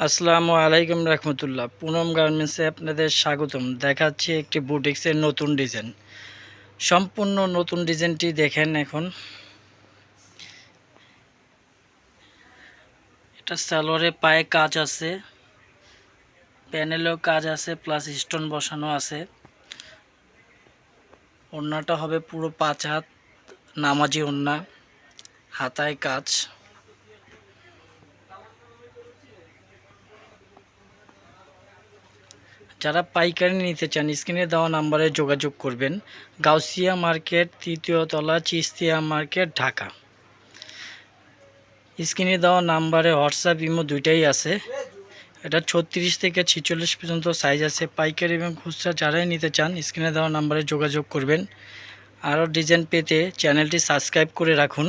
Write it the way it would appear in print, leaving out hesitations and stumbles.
আসসালামু আলাইকুম রহমতুল্লাহ। পুনম গার্মেন্টসে আপনাদের স্বাগতম। দেখাচ্ছি একটি বুটিক্সের নতুন ডিজাইন। সম্পূর্ণ নতুন ডিজাইনটি দেখেন। এখন এটা সালোয়ারে পায়ে কাজ আছে, প্যানেলেও কাজ আছে, প্লাস স্টোন বসানো আছে। ওড়নাটা হবে পুরো 5 হাত নামাজি ওড়না, হাতায় কাজ। যারা পাইকারি নিতে চান স্ক্রিনে দেওয়া নাম্বারে যোগাযোগ করবেন। গাউসিয়া মার্কেট, 3য় তলা, চিস্তিয়া মার্কেট, ঢাকা। স্ক্রিনে দেওয়া নাম্বারে হোয়াটসঅ্যাপ ইমো দুইটাই আছে। এটা 36 থেকে 46 পর্যন্ত সাইজ আছে। পাইকারি এবং খুচরা যারাই নিতে চান স্ক্রিনে দেওয়া নাম্বারে যোগাযোগ করবেন। আরও ডিজাইন পেতে চ্যানেলটি সাবস্ক্রাইব করে রাখুন।